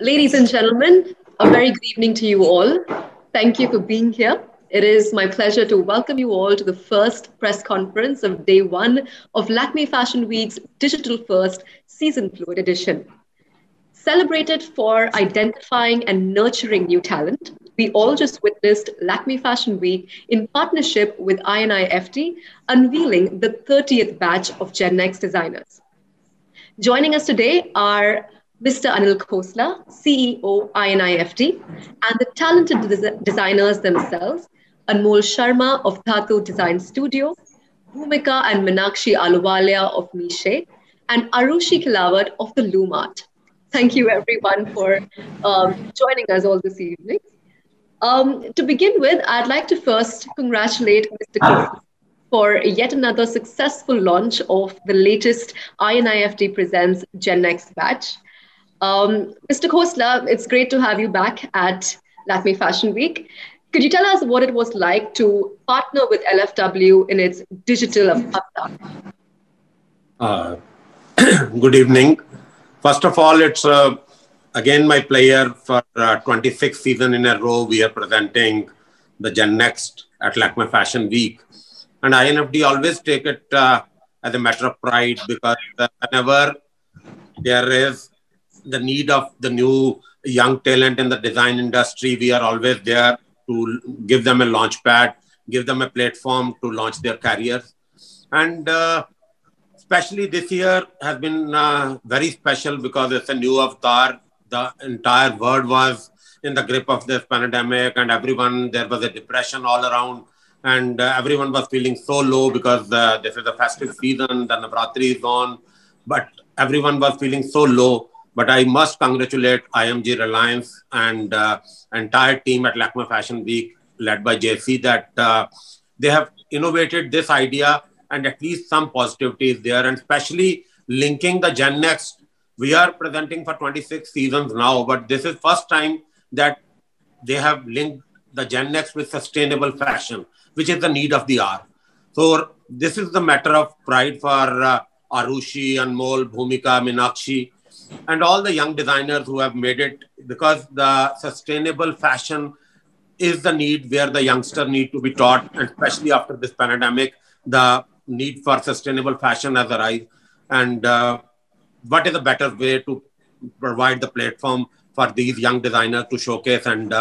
Ladies and gentlemen, a very good evening to you all. Thank you for being here. It is my pleasure to welcome you all to the first press conference of day one of Lakme Fashion Week's Digital First Season Fluid Edition. Celebrated for identifying and nurturing new talent, we all just witnessed Lakme Fashion Week in partnership with INIFT unveiling the 30th batch of Gen Next designers. Joining us today are Mr. Anil Khosla, CEO, INIFT, and the talented designers themselves, Anmol Sharma of Dhatu Design Studio, Bhumika and Meenakshi Aluwalia of Mishe, and Arushi Kilawat of the Loom Art. Thank you everyone for joining us all this evening. To begin with, I'd like to first congratulate Mr. Khosla for yet another successful launch of the latest INIFT Presents Gen Next batch. Mr. Khosla, it's great to have you back at Lakme Fashion Week. Could you tell us what it was like to partner with LFW in its digital avatar? Good evening. First of all, it's again my pleasure for 26th season in a row we are presenting the Gen Next at Lakme Fashion Week. And INFD always take it as a matter of pride because whenever there is the need of the new young talent in the design industry, we are always there to give them a launch pad, give them a platform to launch their careers. And especially this year has been very special because it's a new avatar. The entire world was in the grip of this pandemic and there was a depression all around and everyone was feeling so low because this is a festive season, the Navratri is on, but everyone was feeling so low. But I must congratulate IMG Reliance and entire team at Lakme Fashion Week, led by JC, that they have innovated this idea and at least some positivity is there. And especially linking the Gen Next, we are presenting for 26 seasons now, but this is first time that they have linked the Gen Next with sustainable fashion, which is the need of the hour. So this is the matter of pride for Arushi, Anmol, Bhumika, Meenakshi, and all the young designers who have made it, because the sustainable fashion is the need where the youngster need to be taught, and especially after this pandemic, the need for sustainable fashion has arisen. And what is a better way to provide the platform for these young designers to showcase and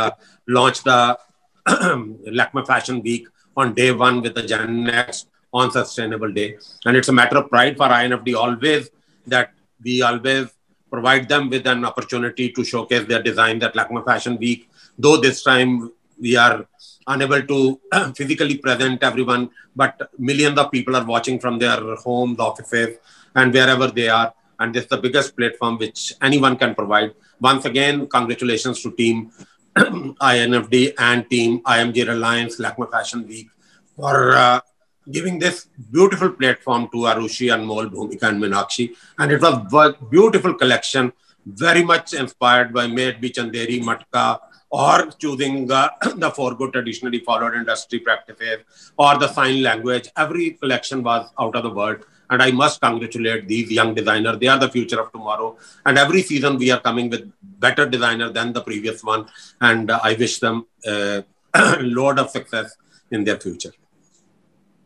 launch the Lakme Fashion Week on day one with the Gen Next on Sustainable Day. And it's a matter of pride for INFD always that we always provide them with an opportunity to showcase their designs at Lakme Fashion Week. Though this time we are unable to physically present everyone, but millions of people are watching from their homes, offices, and wherever they are. And this is the biggest platform which anyone can provide. Once again, congratulations to team INFD and team IMG Reliance, Lakme Fashion Week for giving this beautiful platform to Arushi, Anmol, Bhumika and Meenakshi. And it was a beautiful collection, very much inspired by May it be Chanderi, Matka, or choosing the four good traditionally followed industry practices or the sign language. Every collection was out of the world. And I must congratulate these young designers. They are the future of tomorrow. And every season we are coming with better designers than the previous one. And I wish them a load of success in their future.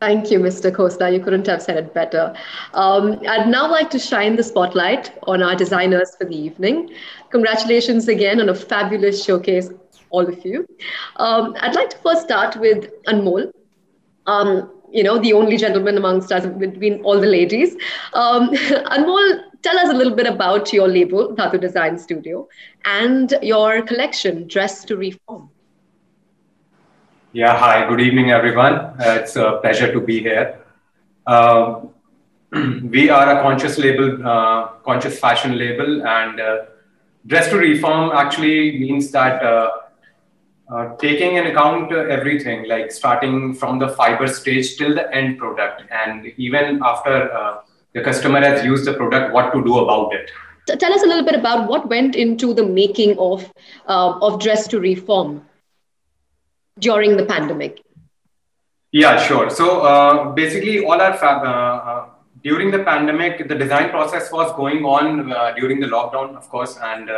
Thank you, Mr. Khosla. You couldn't have said it better. I'd now like to shine the spotlight on our designers for the evening. Congratulations again on a fabulous showcase, all of you. I'd like to first start with Anmol. The only gentleman amongst us between all the ladies. Anmol, tell us a little bit about your label, Dhatu Design Studio, and your collection, Dress to Reform. Yeah, hi, good evening, everyone. It's a pleasure to be here. We are a conscious label, conscious fashion label, and Dress to Reform actually means that taking into account everything, like starting from the fiber stage till the end product, and even after the customer has used the product, what to do about it. Tell us a little bit about what went into the making of Dress to Reform during the pandemic. Yeah, sure. So basically all our during the pandemic, the design process was going on during the lockdown, of course, and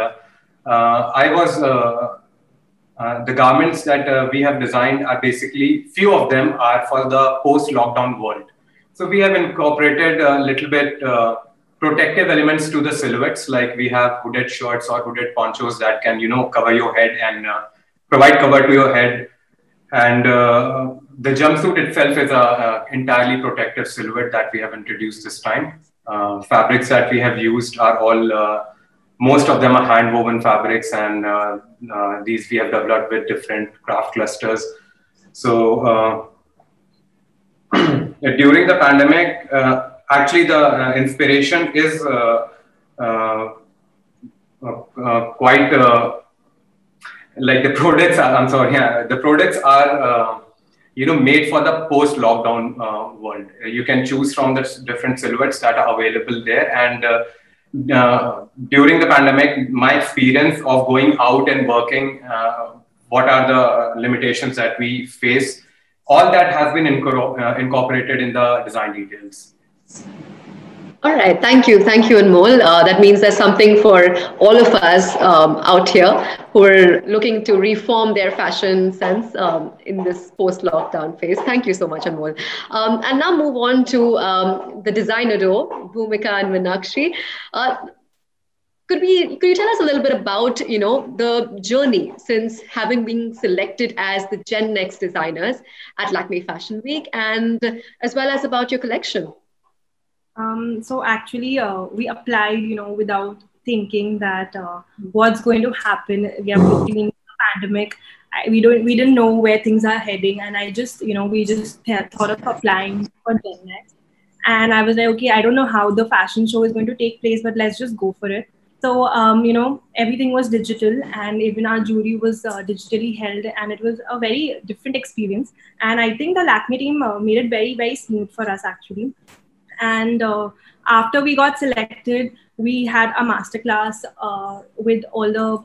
I was the garments that we have designed are basically, few of them are for the post-lockdown world. So we have incorporated a little bit protective elements to the silhouettes, like we have hooded shirts or hooded ponchos that can, cover your head and provide cover to your head. And the jumpsuit itself is a entirely protective silhouette that we have introduced this time. Fabrics that we have used are all, most of them are hand-woven fabrics, and these we have developed with different craft clusters. So during the pandemic, actually the inspiration is quite like the products are, I'm sorry, yeah, the products are made for the post-lockdown world. You can choose from the different silhouettes that are available there. And during the pandemic, my experience of going out and working, what are the limitations that we face, all that has been incorporated in the design details. All right, thank you, Anmol. That means there's something for all of us out here who are looking to reform their fashion sense in this post-lockdown phase. Thank you so much, Anmol. And now move on to the designer duo, Bhumika and Meenakshi. Could you tell us a little bit about the journey since having been selected as the Gen Next designers at Lakme Fashion Week, and as well as about your collection? So actually, we applied, without thinking that what's going to happen. We are between the pandemic. We didn't know where things are heading, and I just, we just thought of applying for Gen Next. And I was like, okay, I don't know how the fashion show is going to take place, but let's just go for it. So, everything was digital, and even our jury was digitally held, and it was a very different experience. And I think the Lakme team made it very, very smooth for us, actually. And after we got selected, we had a masterclass with all the,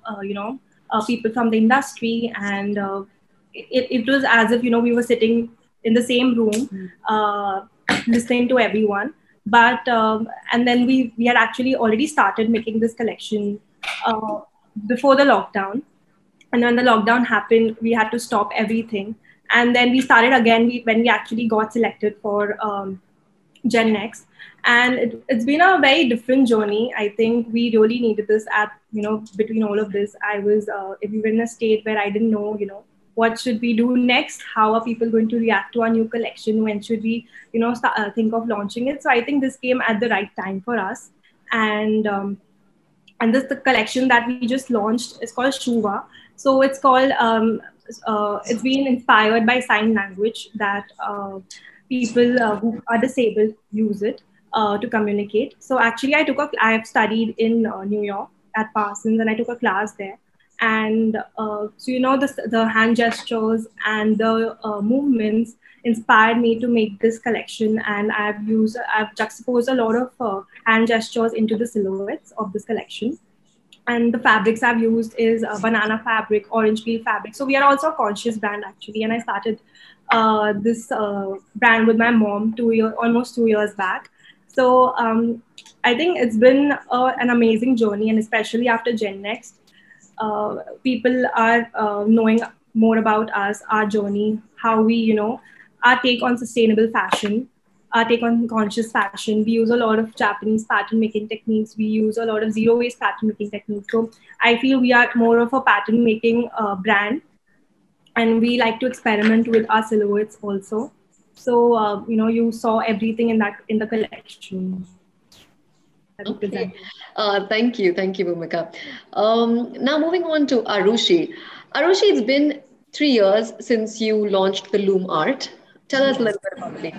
people from the industry. And it was as if, we were sitting in the same room, listening to everyone. But, and then we had actually already started making this collection before the lockdown. And when the lockdown happened, we had to stop everything. And then we started again when we actually got selected for Gen Next. And it's been a very different journey. I think we really needed this between all of this. I was, if we were in a state where I didn't know, what should we do next? How are people going to react to our new collection? When should we, think of launching it? So I think this came at the right time for us. And the collection that we just launched is called Shuva. So it's called, it's been inspired by sign language that people who are disabled use it to communicate. So actually I have studied in New York at Parsons, and I took a class there. And so, the hand gestures and the movements inspired me to make this collection. And I've juxtaposed a lot of hand gestures into the silhouettes of this collection. And the fabrics I've used is banana fabric, orange peel fabric. So we are also a conscious brand, actually. And I started this brand with my mom almost 2 years back. So I think it's been an amazing journey, and especially after Gen Next, people are knowing more about us, our journey, how we, our take on sustainable fashion, our take on conscious fashion. We use a lot of Japanese pattern making techniques. We use a lot of zero waste pattern making techniques. So I feel we are more of a pattern making brand, and we like to experiment with our silhouettes also. So, you saw everything in the collection. Okay. Thank you, Bhumika. Now moving on to Arushi. Arushi, it's been 3 years since you launched the Loom Art. Tell us a little bit about it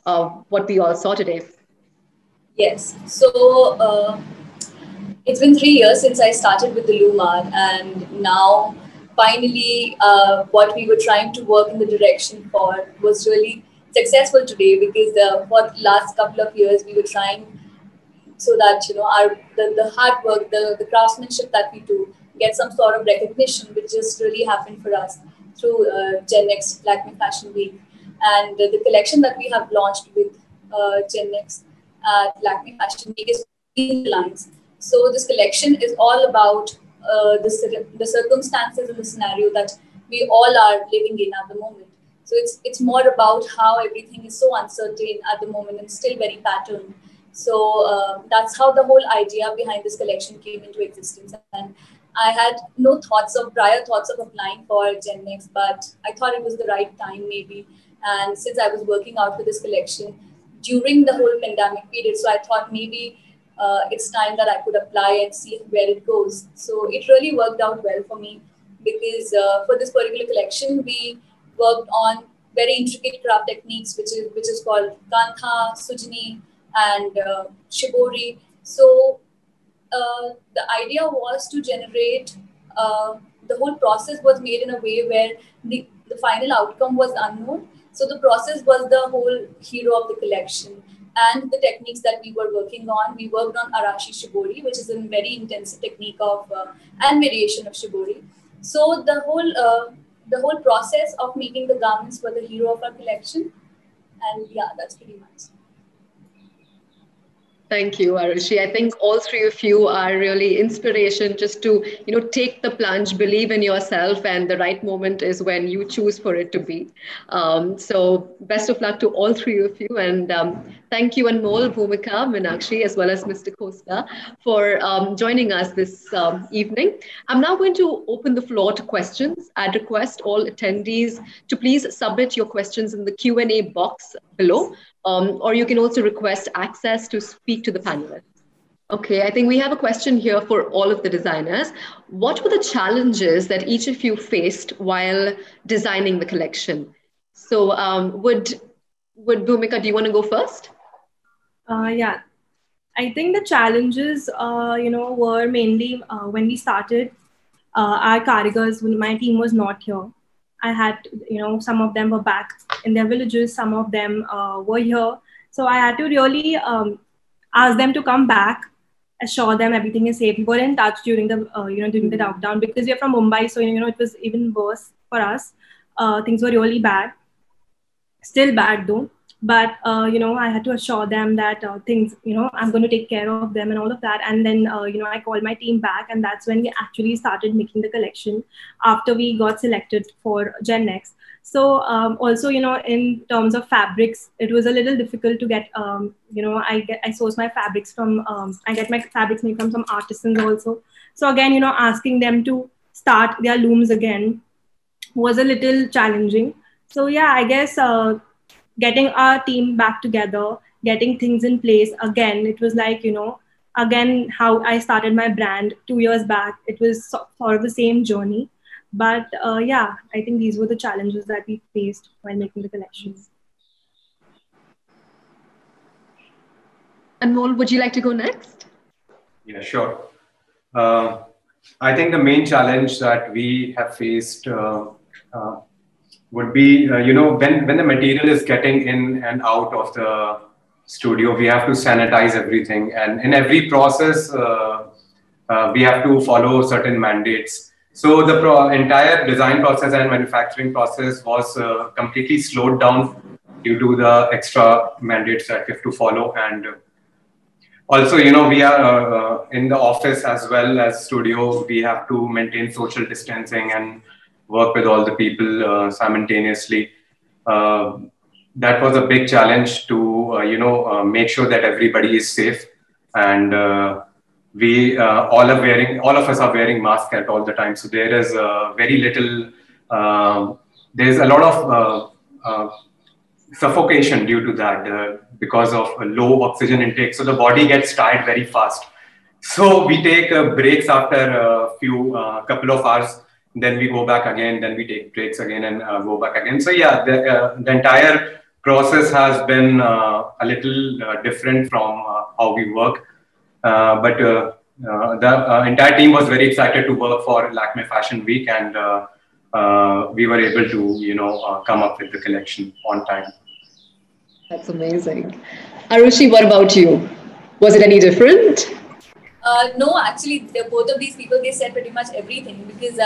and what we all saw today. Yes, so it's been 3 years since I started with the Loom Art, and now finally what we were trying to work in the direction for was really successful today, because for the last couple of years we were trying so that the hard work, the craftsmanship that we do get some sort of recognition, which just really happened for us through Gen Next Lakme Fashion Week. And the collection that we have launched with Gen Next at Lakme Fashion Week is lines. So this collection is all about the circumstances and the scenario that we all are living in at the moment. So it's more about how everything is so uncertain at the moment and still very patterned. So that's how the whole idea behind this collection came into existence. And I had no prior thoughts of applying for Gen Next, but I thought it was the right time maybe. And since I was working out for this collection during the whole pandemic period, so I thought maybe it's time that I could apply and see where it goes. So it really worked out well for me because for this particular collection, we worked on very intricate craft techniques, which is called Kantha, Sujni, and Shibori. So the idea was to generate, the whole process was made in a way where the final outcome was unknown. So the process was the whole hero of the collection. And the techniques that we were working on, we worked on Arashi Shibori, which is a very intensive technique of and variation of Shibori. So the whole process of making the garments for the hero of our collection, and yeah, that's pretty much. Thank you, Arushi. I think all three of you are really inspiration just to, take the plunge, believe in yourself, and the right moment is when you choose for it to be. So best of luck to all three of you. And thank you, Anmol, Bhumika, Meenakshi, as well as Mr. Costa for joining us this evening. I'm now going to open the floor to questions. I'd request all attendees to please submit your questions in the Q&A box below. Or you can also request access to speak to the panelists. Okay, I think we have a question here for all of the designers. What were the challenges that each of you faced while designing the collection? So would Bhumika, do you want to go first? Yeah, I think the challenges, were mainly when we started, our karigars, when my team was not here. I had, some of them were back in their villages, some of them were here. So I had to really ask them to come back, assure them everything is safe. We were in touch during the, during the lockdown because we are from Mumbai. So, it was even worse for us. Things were really bad, still bad though. But, I had to assure them that things, I'm going to take care of them and all of that. And then, I called my team back, and that's when we actually started making the collection after we got selected for Gen Next. So also, in terms of fabrics, it was a little difficult to get, I source my fabrics from, I get my fabrics made from some artisans also. So again, asking them to start their looms again was a little challenging. So yeah, I guess, getting our team back together, getting things in place. Again, it was like, again, how I started my brand 2 years back. It was sort of the same journey. But yeah, I think these were the challenges that we faced while making the collections. Anmol, would you like to go next? Yeah, sure. I think the main challenge that we have faced would be, when the material is getting in and out of the studio, we have to sanitize everything. And in every process, we have to follow certain mandates. So the entire design process and manufacturing process was completely slowed down due to the extra mandates that we have to follow. And also, we are in the office as well as studio, we have to maintain social distancing and work with all the people simultaneously. That was a big challenge to, make sure that everybody is safe. And we all of us are wearing masks at all the time. So there is very little, there's a lot of suffocation due to that because of a low oxygen intake. So the body gets tired very fast. So we take breaks after a couple of hours. Then we go back again, then we take breaks again and go back again. So yeah, the entire process has been a little different from how we work. But the entire team was very excited to work for Lakme Fashion Week, and we were able to, come up with the collection on time. That's amazing. Arushi, what about you? Was it any different? No, actually, both of these people, they said pretty much everything, because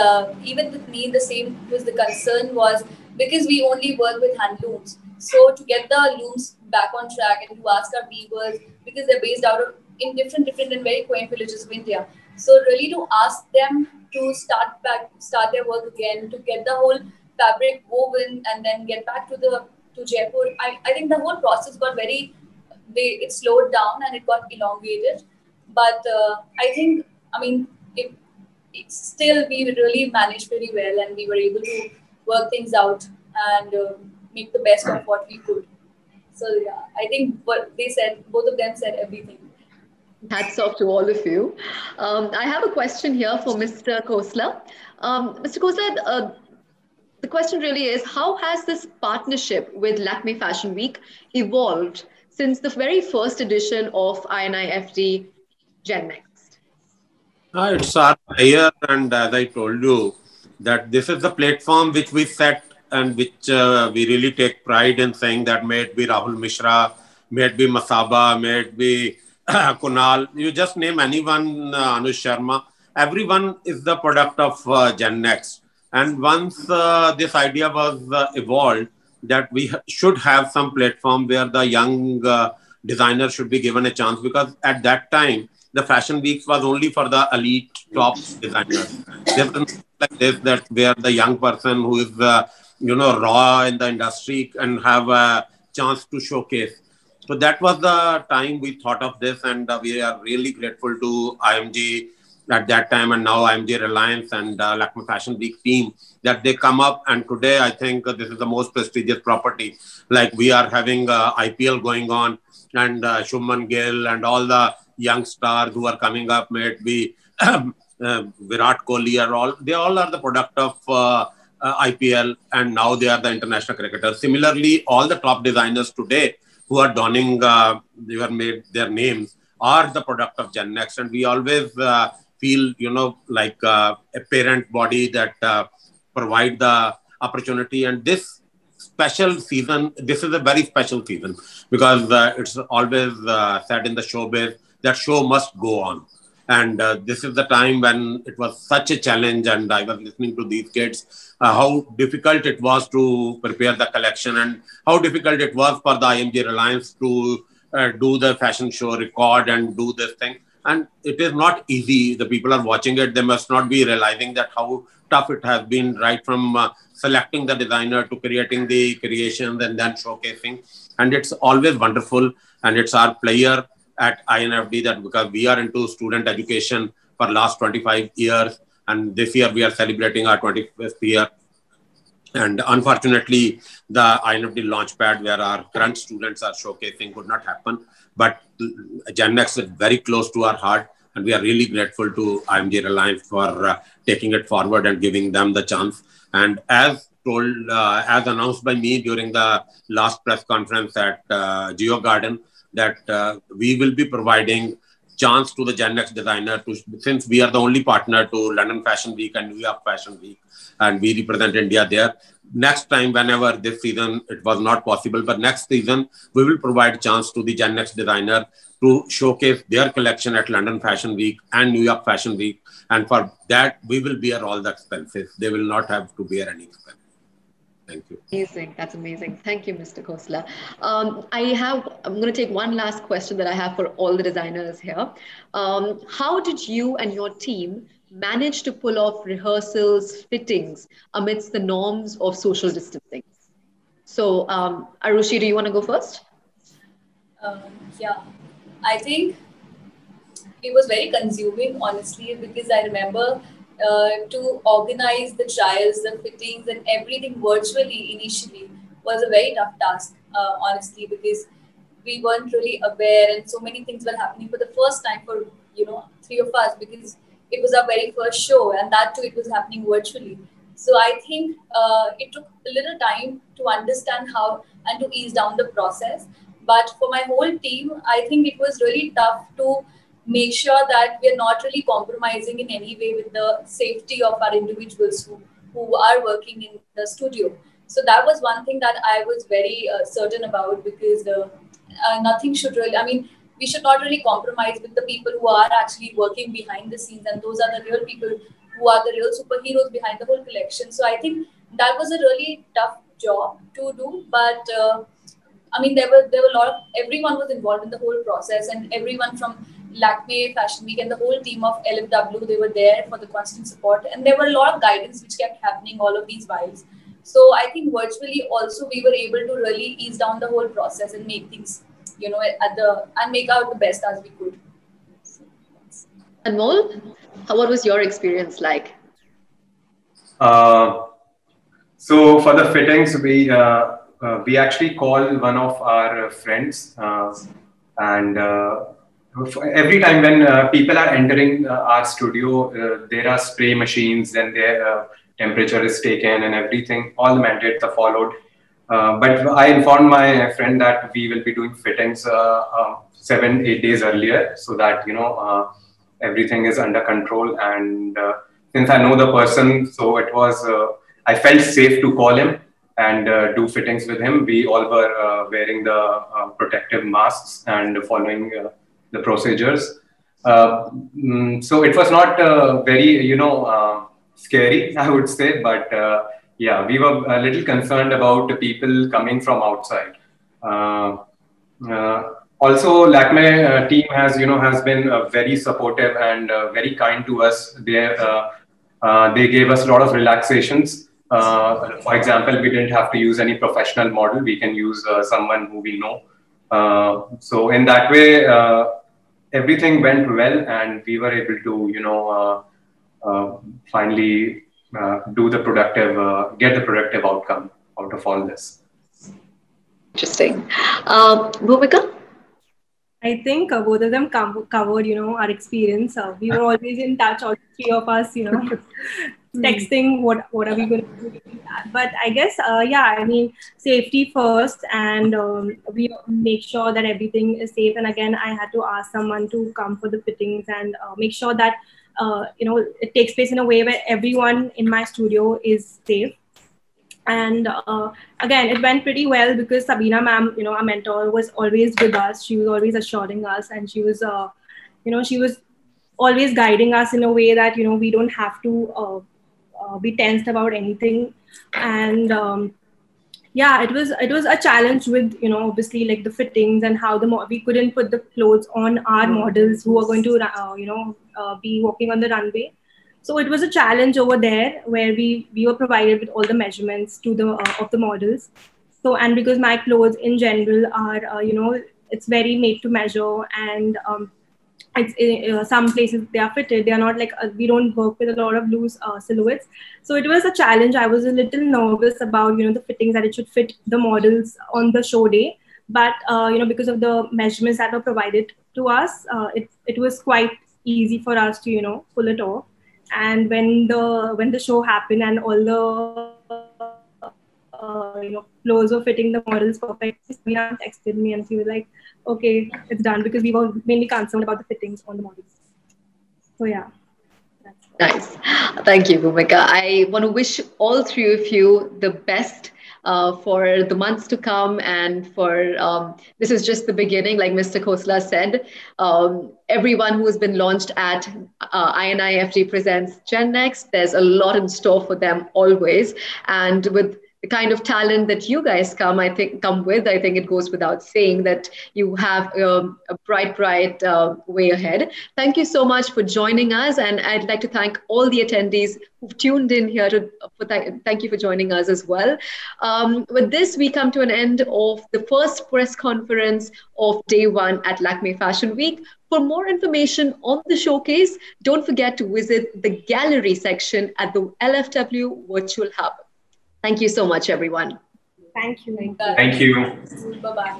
even with me, the same was the concern was because we only work with handlooms. So to get the looms back on track and to ask our weavers, because they're based out of in different and very quaint villages of India. So really to ask them to start their work again, to get the whole fabric woven and then get back to Jaipur. I think the whole process got it slowed down and it got elongated. But I think, I mean, it still we really managed pretty well, and we were able to work things out and make the best of what we could. So yeah, I think what they said, both of them said everything. Hats off to all of you. I have a question here for Mr. Khosla. Mr. Khosla, the question really is, how has this partnership with Lakme Fashion Week evolved since the very first edition of INIFD Gen Next? It's our prayer, and as I told you, that this is the platform which we set and which we really take pride in saying that may it be Rahul Mishra, may it be Masaba, may it be Kunal, you just name anyone, Anush Sharma, everyone is the product of Gen Next. And once this idea was evolved, that we should have some platform where the young designer should be given a chance, because at that time, the fashion weeks was only for the elite top designers. There was nothing like this, that where the young person who is, raw in the industry and have a chance to showcase. So that was the time we thought of this, and we are really grateful to IMG at that time, and now IMG Reliance and Lakme Fashion Week team, that they come up. And today, I think this is the most prestigious property. Like we are having IPL going on, and Shubman Gill and all the young stars who are coming up, may it be Virat Kohli, they all are the product of IPL, and now they are the international cricketers. Similarly, all the top designers today who are donning, they were made their names, are the product of Gen Next. And we always feel, like a parent body that provide the opportunity. And this special season, this is a very special season, because it's always said in the showbiz that show must go on. And this is the time when it was such a challenge, and I was listening to these kids, how difficult it was to prepare the collection, and how difficult it was for the IMG Reliance to do the fashion show, record and do this thing. And it is not easy. The people are watching it. They must not be realizing that how tough it has been, right from selecting the designer to creating the creations and then showcasing. And it's always wonderful. And it's our pleasure at INFD that, because we are into student education for last 25 years. And this year we are celebrating our 25th year. And unfortunately, the INFD Launchpad, where our current students are showcasing, could not happen. But Gen Next is very close to our heart. And we are really grateful to IMG Reliance for taking it forward and giving them the chance. And as told, as announced by me during the last press conference at Geo Garden, that we will be providing chance to the Gen Next designer to, since we are the only partner to London Fashion Week and New York Fashion Week, and we represent India there. Next time, whenever this season, it was not possible, but next season, we will provide chance to the Gen Next designer to showcase their collection at London Fashion Week and New York Fashion Week. And for that, we will bear all the expenses. They will not have to bear any expense. Thank you. Amazing. That's amazing. Thank you, Mr. Khosla. I'm going to take one last question that I have for all the designers here. How did you and your team manage to pull off rehearsals, fittings amidst the norms of social distancing? So, Arushi, do you want to go first? Yeah, I think it was very consuming, honestly, because I remember to organize the trials, the fittings and everything virtually initially was a very tough task, honestly, because we weren't really aware and so many things were happening for the first time for, three of us, because it was our very first show, and that too, it was happening virtually. So I think it took a little time to understand how and to ease down the process. But for my whole team, I think it was really tough to make sure that we're not really compromising in any way with the safety of our individuals who are working in the studio. So that was one thing that I was very certain about, because nothing should really, we should not really compromise with the people who are actually working behind the scenes, and those are the real people who are the real superheroes behind the whole collection. So I think that was a really tough job to do, but there were a lot of, everyone was involved in the whole process, and everyone from Lakme Fashion Week and the whole team of LFW, they were there for the constant support, and there were a lot of guidance which kept happening all of these whiles. So I think virtually also we were able to really ease down the whole process and make things, and make out the best as we could. Anmol, what was your experience like? So for the fittings, we actually call one of our friends, and every time when people are entering our studio, there are spray machines and their temperature is taken and everything. All the mandates are followed. But I informed my friend that we will be doing fittings 7-8 days earlier, so that everything is under control. And since I know the person, so it was I felt safe to call him and do fittings with him. We all were wearing the protective masks and following the procedures. So it was not very scary, I would say, but yeah, we were a little concerned about the people coming from outside. Also, Lakme team has been very supportive and very kind to us. They gave us a lot of relaxations. For example, we didn't have to use any professional model. We can use someone who we know. So in that way, everything went well, and we were able to finally get the productive outcome out of all this. Interesting. Bhumika? I think both of them covered, our experience. We were always in touch, all three of us, texting what are we going to do. But I guess, safety first, and we make sure that everything is safe. And again, I had to ask someone to come for the fittings and make sure that, it takes place in a way where everyone in my studio is safe. And again, it went pretty well because Sabina ma'am, our mentor, was always with us. She was always assuring us, and she was, she was always guiding us in a way that, we don't have to be tensed about anything. And it was a challenge with, obviously, like the fittings and how we couldn't put the clothes on our models who are going to, be walking on the runway. So it was a challenge over there where we were provided with all the measurements of the models. So, and because my clothes in general are, it's very made to measure, and it's some places they are fitted. They are not like, we don't work with a lot of loose silhouettes. So it was a challenge. I was a little nervous about, the fittings, that it should fit the models on the show day. But, because of the measurements that were provided to us, it was quite easy for us to, pull it off. And when the show happened and all the clothes were fitting the models perfectly, Sabina texted me and she was like, okay, it's done, because we were mainly concerned about the fittings on the models. So yeah. Nice. Thank you, Bhumika. I want to wish all three of you the best for the months to come, and for this is just the beginning, like Mr. Khosla said. Everyone who has been launched at INIFD Presents Gen Next, there's a lot in store for them always, and with the kind of talent that you guys come with, I think it goes without saying that you have a bright way ahead. Thank you so much for joining us, and I'd like to thank all the attendees who've tuned in here. Thank you for joining us as well. With this, we come to an end of the first press conference of day one at Lakme Fashion Week. For more information on the showcase, don't forget to visit the gallery section at the LFW Virtual Hub. Thank you so much, everyone. Thank you. Thank you. Bye-bye.